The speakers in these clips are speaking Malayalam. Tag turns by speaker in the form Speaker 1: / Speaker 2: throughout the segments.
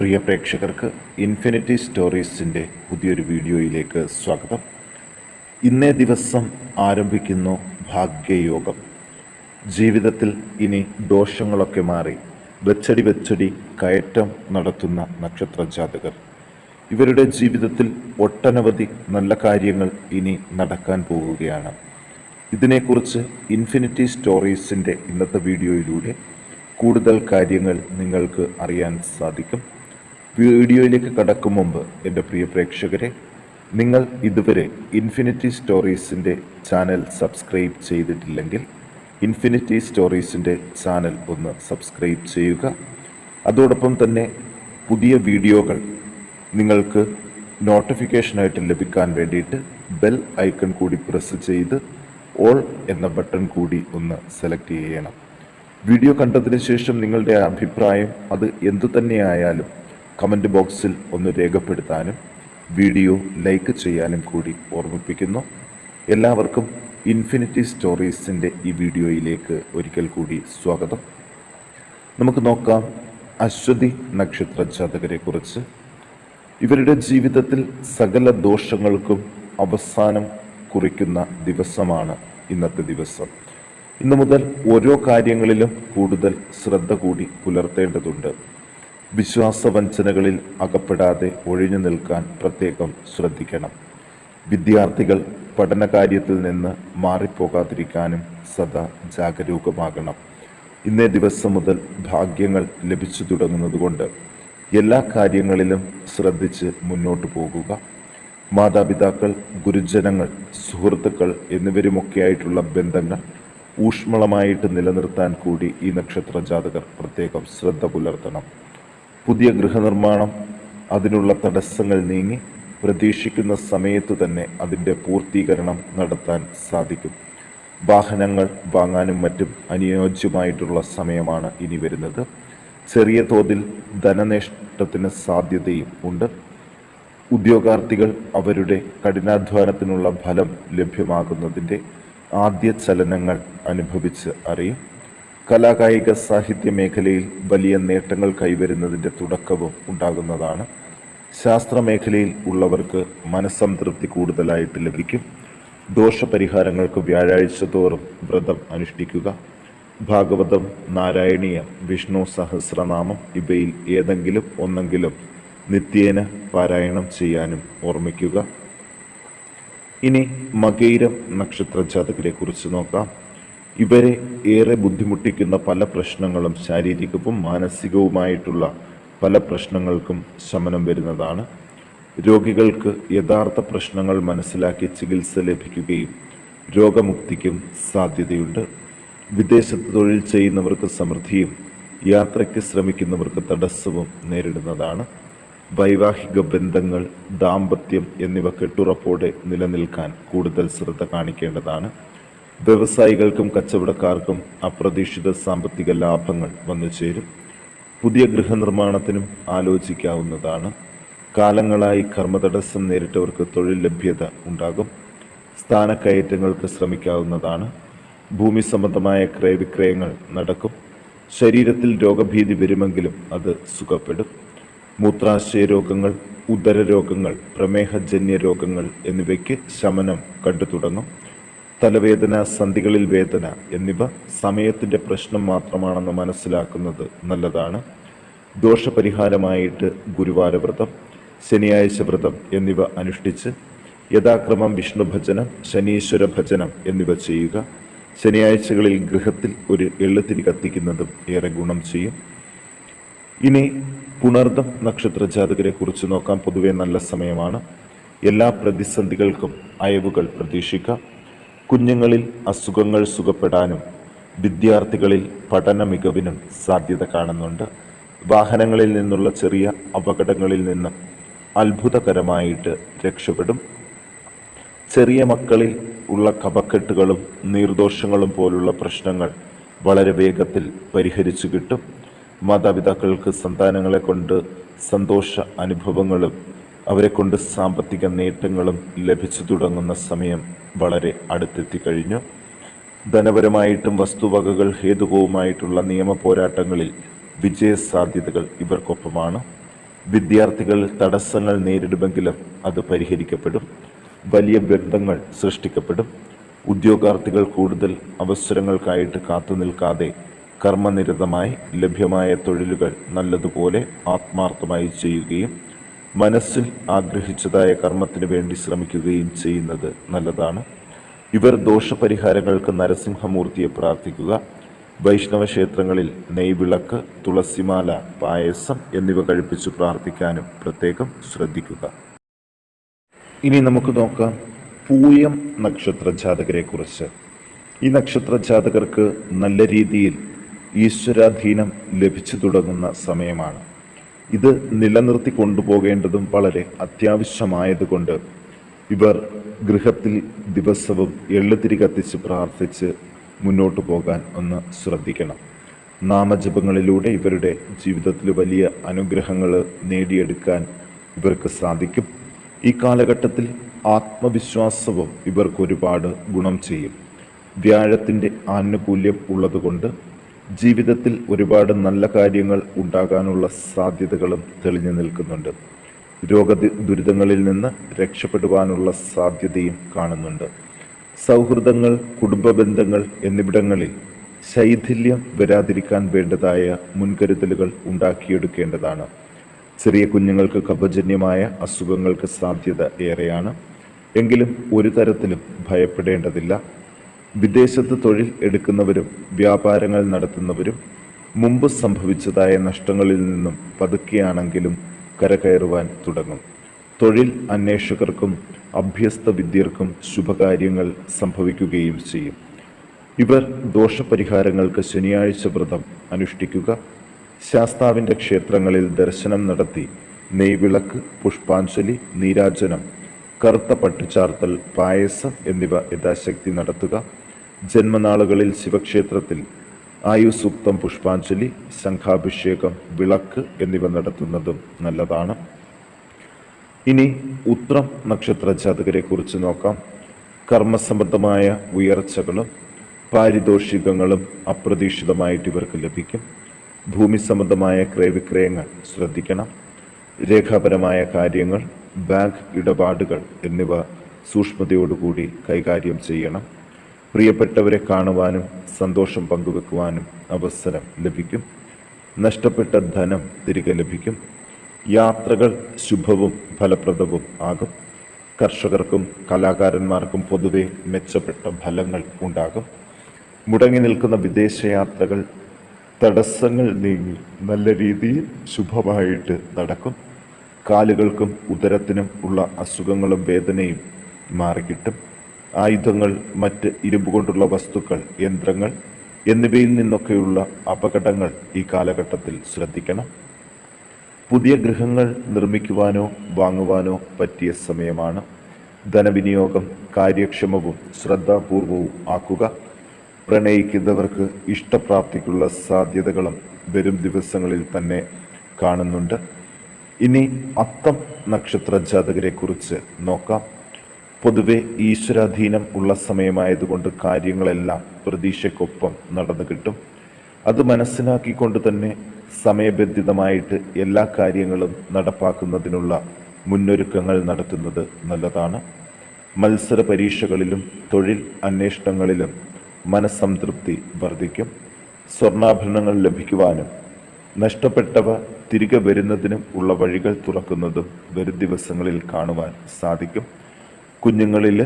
Speaker 1: പ്രിയ പ്രേക്ഷകർക്ക് ഇൻഫിനിറ്റി സ്റ്റോറീസിൻ്റെ പുതിയൊരു വീഡിയോയിലേക്ക് സ്വാഗതം. ഇന്നേ ദിവസം ആരംഭിക്കുന്നു ഭാഗ്യയോഗം. ജീവിതത്തിൽ ഇനി ദോഷങ്ങളൊക്കെ മാറി വെച്ചടി കയറ്റം നടത്തുന്ന നക്ഷത്ര ജാതകർ. ഇവരുടെ ജീവിതത്തിൽ ഒട്ടനവധി നല്ല കാര്യങ്ങൾ ഇനി നടക്കാൻ പോവുകയാണ്. ഇതിനെക്കുറിച്ച് ഇൻഫിനിറ്റി സ്റ്റോറീസിൻ്റെ ഇന്നത്തെ വീഡിയോയിലൂടെ കൂടുതൽ കാര്യങ്ങൾ നിങ്ങൾക്ക് അറിയാൻ സാധിക്കും. വീഡിയോയിലേക്ക് കടക്കും മുമ്പ് എൻ്റെ പ്രിയ പ്രേക്ഷകരെ, നിങ്ങൾ ഇതുവരെ ഇൻഫിനിറ്റി സ്റ്റോറീസിൻ്റെ ചാനൽ സബ്സ്ക്രൈബ് ചെയ്തിട്ടില്ലെങ്കിൽ ഇൻഫിനിറ്റി സ്റ്റോറീസിൻ്റെ ചാനൽ ഒന്ന് സബ്സ്ക്രൈബ് ചെയ്യുക. അതോടൊപ്പം തന്നെ പുതിയ വീഡിയോകൾ നിങ്ങൾക്ക് നോട്ടിഫിക്കേഷനായിട്ട് ലഭിക്കാൻ വേണ്ടിയിട്ട് ബെൽ ഐക്കൺ കൂടി പ്രസ് ചെയ്ത് ഓൾ എന്ന ബട്ടൺ കൂടി ഒന്ന് സെലക്ട് ചെയ്യണം. വീഡിയോ കണ്ടതിന് ശേഷം നിങ്ങളുടെ അഭിപ്രായം അത് എന്തു തന്നെയായാലും കമൻറ്റ് ബോക്സിൽ ഒന്ന് രേഖപ്പെടുത്താനും വീഡിയോ ലൈക്ക് ചെയ്യാനും കൂടി ഓർമ്മിപ്പിക്കുന്നു. എല്ലാവർക്കും ഇൻഫിനിറ്റി സ്റ്റോറീസിൻ്റെ ഈ വീഡിയോയിലേക്ക് ഒരിക്കൽ കൂടി സ്വാഗതം. നമുക്ക് നോക്കാം അശ്വതി നക്ഷത്ര ജാതകരെക്കുറിച്ച്. ഇവരുടെ ജീവിതത്തിൽ സകല ദോഷങ്ങൾക്കും അവസാനം കുറിക്കുന്ന ദിവസമാണ് ഇന്നത്തെ ദിവസം. ഇന്നു മുതൽ ഓരോ കാര്യങ്ങളിലും കൂടുതൽ ശ്രദ്ധ കൂടി പുലർത്തേണ്ടതുണ്ട്. വിശ്വാസവഞ്ചനകളിൽ അകപ്പെടാതെ ഒഴിഞ്ഞു നിൽക്കാൻ പ്രത്യേകം ശ്രദ്ധിക്കണം. വിദ്യാർത്ഥികൾ പഠനകാര്യത്തിൽ നിന്ന് മാറിപ്പോകാതിരിക്കാനും സദാ ജാഗരൂകമാകണം. ഇന്നേ ദിവസം മുതൽ ഭാഗ്യങ്ങൾ ലഭിച്ചു തുടങ്ങുന്നതുകൊണ്ട് എല്ലാ കാര്യങ്ങളിലും ശ്രദ്ധിച്ച് മുന്നോട്ട് പോകുക. മാതാപിതാക്കൾ, ഗുരുജനങ്ങൾ, സുഹൃത്തുക്കൾ എന്നിവരുമൊക്കെയായിട്ടുള്ള ബന്ധങ്ങൾ ഊഷ്മളമായിട്ട് നിലനിർത്താൻ കൂടി ഈ നക്ഷത്ര ജാതകർ പ്രത്യേകം ശ്രദ്ധ പുലർത്തണം. പുതിയ ഗൃഹനിർമ്മാണം, അതിനുള്ള തടസ്സങ്ങൾ നീങ്ങി പ്രതീക്ഷിക്കുന്ന സമയത്തു തന്നെ അതിൻ്റെ പൂർത്തീകരണം നടത്താൻ സാധിക്കും. വാഹനങ്ങൾ വാങ്ങാനും മറ്റും അനുയോജ്യമായിട്ടുള്ള സമയമാണ് ഇനി വരുന്നത്. ചെറിയ തോതിൽ ധനനേഷ്ടത്തിന് സാധ്യതയും ഉണ്ട്. ഉദ്യോഗാർത്ഥികൾ അവരുടെ കഠിനാധ്വാനത്തിനുള്ള ഫലം ലഭ്യമാകുന്നതിൻ്റെ ആദ്യ ചലനങ്ങൾ അനുഭവിച്ച് അറിയും. കലാകായിക സാഹിത്യ മേഖലയിൽ വലിയ നേട്ടങ്ങൾ കൈവരുന്നതിൻ്റെ തുടക്കവും ഉണ്ടാകുന്നതാണ്. ശാസ്ത്രമേഖലയിൽ ഉള്ളവർക്ക് മനസ്സംതൃപ്തി കൂടുതലായിട്ട് ലഭിക്കും. ദോഷപരിഹാരങ്ങൾക്ക് വ്യാഴാഴ്ച തോറും വ്രതം അനുഷ്ഠിക്കുക. ഭാഗവതം, നാരായണീയം, വിഷ്ണു സഹസ്രനാമം ഇവയിൽ ഏതെങ്കിലും ഒന്നെങ്കിലും നിത്യേന പാരായണം ചെയ്യാനും ഓർമ്മിക്കുക. ഇനി മകയിരം നക്ഷത്ര ജാതകരെ കുറിച്ച് നോക്കാം. ഇവരെ ഏറെ ബുദ്ധിമുട്ടിക്കുന്ന പല പ്രശ്നങ്ങളും ശാരീരികവും മാനസികവുമായിട്ടുള്ള പല പ്രശ്നങ്ങൾക്കും ശമനം വരുന്നതാണ്. രോഗികൾക്ക് യഥാർത്ഥ പ്രശ്നങ്ങൾ മനസ്സിലാക്കി ചികിത്സ ലഭിക്കുകയും രോഗമുക്തിക്കും സാധ്യതയുണ്ട്. വിദേശത്ത് തൊഴിൽ ചെയ്യുന്നവർക്ക് സമൃദ്ധിയും യാത്രയ്ക്ക് ശ്രമിക്കുന്നവർക്ക് തടസ്സവും നേരിടുന്നതാണ്. വൈവാഹിക ബന്ധങ്ങൾ, ദാമ്പത്യം എന്നിവ കെട്ടുറപ്പോടെ നിലനിൽക്കാൻ കൂടുതൽ ശ്രദ്ധ കാണിക്കേണ്ടതാണ്. വ്യവസായികൾക്കും കച്ചവടക്കാർക്കും അപ്രതീക്ഷിത സാമ്പത്തിക ലാഭങ്ങൾ വന്നു ചേരും. പുതിയ ഗൃഹനിർമ്മാണത്തിനും ആലോചിക്കാവുന്നതാണ്. കാലങ്ങളായി കർമ്മതടസ്സം നേരിട്ടവർക്ക് തൊഴിൽ ലഭ്യത ഉണ്ടാകും. സ്ഥാനക്കയറ്റങ്ങൾക്ക് ശ്രമിക്കാവുന്നതാണ്. ഭൂമി സംബന്ധമായ ക്രയവിക്രയങ്ങൾ നടക്കും. ശരീരത്തിൽ രോഗഭീതി വരുമെങ്കിലും അത് സുഖപ്പെടും. മൂത്രാശയ രോഗങ്ങൾ, ഉദരരോഗങ്ങൾ, പ്രമേഹജന്യ രോഗങ്ങൾ എന്നിവയ്ക്ക് ശമനം കണ്ടു തുടങ്ങും. തലവേദന, സന്ധികളിൽ വേദന എന്നിവ സമയത്തിൻ്റെ പ്രശ്നം മാത്രമാണെന്ന് മനസ്സിലാക്കുന്നത് നല്ലതാണ്. ദോഷപരിഹാരമായിട്ട് ഗുരുവാരവ്രതം, ശനിയാഴ്ച വ്രതം എന്നിവ അനുഷ്ഠിച്ച് യഥാക്രമം വിഷ്ണു ഭജനം, ശനീശ്വര ഭജനം എന്നിവ ചെയ്യുക. ശനിയാഴ്ചകളിൽ ഗൃഹത്തിൽ ഒരു എള്ളുതിരി കത്തിക്കുന്നതും ഏറെ ഗുണം ചെയ്യും. ഇനി പുണർദം നക്ഷത്ര ജാതകരെ കുറിച്ച് നോക്കാം. പൊതുവെ നല്ല സമയമാണ്. എല്ലാ പ്രതിസന്ധികൾക്കും അയവുകൾ പ്രതീക്ഷിക്കാം. കുഞ്ഞുങ്ങളിൽ അസുഖങ്ങൾ സുഖപ്പെടാനും വിദ്യാർത്ഥികളിൽ പഠന മികവിനും സാധ്യത കാണുന്നുണ്ട്. വാഹനങ്ങളിൽ നിന്നുള്ള ചെറിയ അപകടങ്ങളിൽ നിന്ന് അത്ഭുതകരമായിട്ട് രക്ഷപ്പെടും. ചെറിയ മക്കളിൽ ഉള്ള കഫക്കെട്ടുകളും നീർദോഷങ്ങളും പോലുള്ള പ്രശ്നങ്ങൾ വളരെ വേഗത്തിൽ പരിഹരിച്ചു കിട്ടും. മാതാപിതാക്കൾക്ക് സന്താനങ്ങളെ കൊണ്ട് സന്തോഷ അനുഭവങ്ങളും അവരെക്കൊണ്ട് സാമ്പത്തിക നേട്ടങ്ങളും ലഭിച്ചു തുടങ്ങുന്ന സമയം വളരെ അടുത്തെത്തിക്കഴിഞ്ഞു. ധനപരമായിട്ടും വസ്തുവകകൾ ഹേതുകവുമായിട്ടുള്ള നിയമ പോരാട്ടങ്ങളിൽ വിജയസാധ്യതകൾ ഇവർക്കൊപ്പമാണ്. വിദ്യാർത്ഥികൾ തടസ്സങ്ങൾ നേരിടുമെങ്കിലും അത് പരിഹരിക്കപ്പെടും. വലിയ ബന്ധങ്ങൾ സൃഷ്ടിക്കപ്പെടും. ഉദ്യോഗാർത്ഥികൾ കൂടുതൽ അവസരങ്ങൾക്കായിട്ട് കാത്തു നിൽക്കാതെ കർമ്മനിരതമായി ലഭ്യമായ തൊഴിലുകൾ നല്ലതുപോലെ ആത്മാർത്ഥമായി ചെയ്യുകയും മനസ്സിൽ ആഗ്രഹിച്ചതായ കർമ്മത്തിന് വേണ്ടി ശ്രമിക്കുകയും ചെയ്യുന്നത് നല്ലതാണ്. ഇവർ ദോഷപരിഹാരങ്ങൾക്ക് നരസിംഹമൂർത്തിയെ പ്രാർത്ഥിക്കുക. വൈഷ്ണവ ക്ഷേത്രങ്ങളിൽ നെയ്വിളക്ക്, തുളസിമാല, പായസം എന്നിവ കഴിപ്പിച്ച് പ്രാർത്ഥിക്കാനും പ്രത്യേകം ശ്രദ്ധിക്കുക. ഇനി നമുക്ക് നോക്കാം പൂയം നക്ഷത്ര ജാതകരെ കുറിച്ച്. ഈ നക്ഷത്ര ജാതകർക്ക് നല്ല രീതിയിൽ ഈശ്വരാധീനം ലഭിച്ചു തുടങ്ങുന്ന സമയമാണ്. ഇത് നിലനിർത്തി കൊണ്ടുപോകേണ്ടതും വളരെ അത്യാവശ്യമായതുകൊണ്ട് ഇവർ ഗൃഹത്തിൽ ദിവസവും എള്ളുതിരി കത്തിച്ച് പ്രാർത്ഥിച്ച് മുന്നോട്ട് പോകാൻ ഒന്ന് ശ്രദ്ധിക്കണം. നാമജപങ്ങളിലൂടെ ഇവരുടെ ജീവിതത്തിൽ വലിയ അനുഗ്രഹങ്ങൾ നേടിയെടുക്കാൻ ഇവർക്ക് സാധിക്കും. ഈ കാലഘട്ടത്തിൽ ആത്മവിശ്വാസവും ഇവർക്ക് ഒരുപാട് ഗുണം ചെയ്യും. വ്യാഴത്തിൻ്റെ ആനുകൂല്യം ഉള്ളതുകൊണ്ട് ജീവിതത്തിൽ ഒരുപാട് നല്ല കാര്യങ്ങൾ ഉണ്ടാകാനുള്ള സാധ്യതകളും തെളിഞ്ഞു നിൽക്കുന്നുണ്ട്. ദുരിതങ്ങളിൽ നിന്ന് രക്ഷപ്പെടുവാനുള്ള സാധ്യതയും കാണുന്നുണ്ട്. സൗഹൃദങ്ങൾ, കുടുംബ ബന്ധങ്ങൾ എന്നിവിടങ്ങളിൽ ശൈഥില്യം വരാതിരിക്കാൻ വേണ്ടതായ മുൻകരുതലുകൾ ഉണ്ടാക്കിയെടുക്കേണ്ടതാണ്. ചെറിയ കുഞ്ഞുങ്ങൾക്ക് കഫജന്യമായ അസുഖങ്ങൾക്ക് സാധ്യത ഏറെയാണ്. എങ്കിലും ഒരു തരത്തിലും ഭയപ്പെടേണ്ടതില്ല. വിദേശത്ത് തൊഴിൽ എടുക്കുന്നവരും വ്യാപാരങ്ങൾ നടത്തുന്നവരും മുമ്പ് സംഭവിച്ചതായ നഷ്ടങ്ങളിൽ നിന്നും പതുക്കെയാണെങ്കിലും കരകയറുവാൻ തുടങ്ങും. തൊഴിൽ അന്വേഷകർക്കും അഭ്യസ്ത വിദ്യർക്കും ശുഭകാര്യങ്ങൾ സംഭവിക്കുകയും ചെയ്യും. ഇവർ ദോഷപരിഹാരങ്ങൾക്ക് ശനിയാഴ്ച വ്രതം അനുഷ്ഠിക്കുക. ശാസ്താവിൻ്റെ ക്ഷേത്രങ്ങളിൽ ദർശനം നടത്തി നെയ്വിളക്ക്, പുഷ്പാഞ്ജലി, നീരാജനം, കറുത്ത പട്ടുചാർത്തൽ, പായസം എന്നിവ യഥാശക്തി നടത്തുക. ജന്മനാളുകളിൽ ശിവക്ഷേത്രത്തിൽ ആയുസൂക്തം, പുഷ്പാഞ്ജലി, ശംഖാഭിഷേകം, വിളക്ക് എന്നിവ നടത്തുന്നതും നല്ലതാണ്. ഇനി ഉത്രം നക്ഷത്ര ജാതകരെ കുറിച്ച് നോക്കാം. കർമ്മസംബന്ധമായ ഉയർച്ചകളും പാരിതോഷികങ്ങളും അപ്രതീക്ഷിതമായിട്ട് ഇവർക്ക് ലഭിക്കും. ഭൂമി സംബന്ധമായ ക്രയവിക്രയങ്ങൾ ശ്രദ്ധിക്കണം. രേഖാപരമായ കാര്യങ്ങൾ, ബാങ്ക് ഇടപാടുകൾ എന്നിവ സൂക്ഷ്മതയോടുകൂടി കൈകാര്യം ചെയ്യണം. പ്രിയപ്പെട്ടവരെ കാണുവാനും സന്തോഷം പങ്കുവെക്കുവാനും അവസരം ലഭിക്കും. നഷ്ടപ്പെട്ട ധനം തിരികെ ലഭിക്കും. യാത്രകൾ ശുഭവും ഫലപ്രദവും ആകും. കർഷകർക്കും കലാകാരന്മാർക്കും പൊതുവെ മെച്ചപ്പെട്ട ഫലങ്ങൾ ഉണ്ടാകും. മുടങ്ങി നിൽക്കുന്ന വിദേശയാത്രകൾ തടസ്സങ്ങൾ നീങ്ങി നല്ല രീതിയിൽ ശുഭമായിട്ട് നടക്കും. കാലുകൾക്കും ഉദരത്തിനും ഉള്ള അസുഖങ്ങളും വേദനയും മാറിക്കിട്ടും. ആയുധങ്ങൾ, മറ്റ് ഇരുമ്പ് കൊണ്ടുള്ള വസ്തുക്കൾ, യന്ത്രങ്ങൾ എന്നിവയിൽ നിന്നൊക്കെയുള്ള അപകടങ്ങൾ ഈ കാലഘട്ടത്തിൽ ശ്രദ്ധിക്കണം. പുതിയ ഗൃഹങ്ങൾ നിർമ്മിക്കുവാനോ വാങ്ങുവാനോ പറ്റിയ സമയമാണ്. ധനവിനിയോഗം കാര്യക്ഷമവും ശ്രദ്ധാപൂർവവും ആക്കുക. പ്രണയിക്കുന്നവർക്ക് ഇഷ്ടപ്രാപ്തിക്കുള്ള സാധ്യതകളും വരും ദിവസങ്ങളിൽ തന്നെ കാണുന്നുണ്ട്. ഇനി അത്തം നക്ഷത്ര ജാതകരെ കുറിച്ച് നോക്കാം. പൊതുവെ ഈശ്വരാധീനം ഉള്ള സമയമായതുകൊണ്ട് കാര്യങ്ങളെല്ലാം പ്രതീക്ഷയ്ക്കൊപ്പം നടന്നു കിട്ടും. അത് മനസ്സിലാക്കിക്കൊണ്ട് തന്നെ സമയബന്ധിതമായിട്ട് എല്ലാ കാര്യങ്ങളും നടപ്പാക്കുന്നതിനുള്ള മുന്നൊരുക്കങ്ങൾ നടത്തുന്നത് നല്ലതാണ്. മത്സര പരീക്ഷകളിലും തൊഴിൽ അന്വേഷണങ്ങളിലും മനസ്സംതൃപ്തി വർദ്ധിക്കും. സ്വർണ്ണാഭരണങ്ങൾ ലഭിക്കുവാനും നഷ്ടപ്പെട്ടവ തിരികെ വരുന്നതിനും ഉള്ള വഴികൾ തുറക്കുന്നതും വരും ദിവസങ്ങളിൽ കാണുവാൻ സാധിക്കും. കുഞ്ഞുങ്ങളിൽ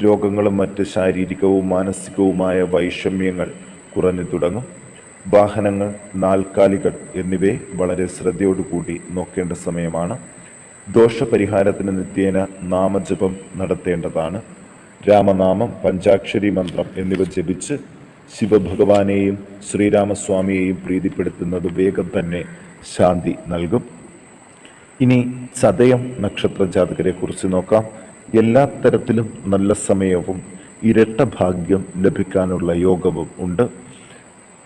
Speaker 1: രോഗങ്ങളും മറ്റ് ശാരീരികവും മാനസികവുമായ വൈഷമ്യങ്ങൾ കുറഞ്ഞു തുടങ്ങും. വാഹനങ്ങൾ, നാൽക്കാലികൾ എന്നിവയെ വളരെ ശ്രദ്ധയോടുകൂടി നോക്കേണ്ട സമയമാണ്. ദോഷപരിഹാരത്തിന് നിത്യേന നാമജപം നടത്തേണ്ടതാണ്. രാമനാമം, പഞ്ചാക്ഷരി മന്ത്രം എന്നിവ ജപിച്ച് ശിവഭഗവാനെയും ശ്രീരാമസ്വാമിയെയും പ്രീതിപ്പെടുത്തുന്നത് വേഗം തന്നെ ശാന്തി നൽകും. ഇനി ചതയം നക്ഷത്ര ജാതകരെ കുറിച്ച് നോക്കാം. എല്ലാ തരത്തിലും നല്ല സമയവും ഇരട്ട ഭാഗ്യം ലഭിക്കാനുള്ള യോഗവും ഉണ്ട്.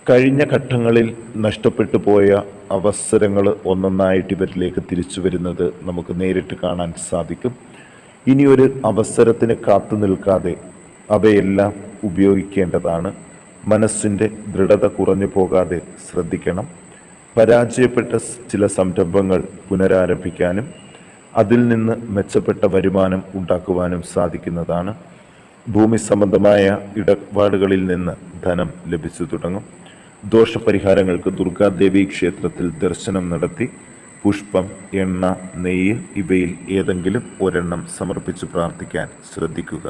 Speaker 1: കഴിഞ്ഞ ഘട്ടങ്ങളിൽ നഷ്ടപ്പെട്ടു പോയ അവസരങ്ങൾ ഒന്നൊന്നായിട്ട് ഇവരിലേക്ക് തിരിച്ചു വരുന്നത് നമുക്ക് നേരിട്ട് കാണാൻ സാധിക്കും. ഇനിയൊരു അവസരത്തിന് കാത്തു നിൽക്കാതെ അവയെല്ലാം ഉപയോഗിക്കേണ്ടതാണ്. മനസ്സിൻ്റെ ദൃഢത കുറഞ്ഞു പോകാതെ ശ്രദ്ധിക്കണം. പരാജയപ്പെട്ട ചില സംരംഭങ്ങൾ പുനരാരംഭിക്കാനും അതിൽ നിന്ന് മെച്ചപ്പെട്ട വരുമാനം ഉണ്ടാക്കുവാനും സാധിക്കുന്നതാണ്. ഭൂമി സംബന്ധമായ ഇടപാടുകളിൽ നിന്ന് ധനം ലഭിച്ചു തുടങ്ങും. ദോഷപരിഹാരങ്ങൾക്ക് ദുർഗാദേവി ക്ഷേത്രത്തിൽ ദർശനം നടത്തി പുഷ്പം, എണ്ണ, നെയ്യ് ഇവയിൽ ഏതെങ്കിലും ഒരെണ്ണം സമർപ്പിച്ച് പ്രാർത്ഥിക്കാൻ ശ്രദ്ധിക്കുക.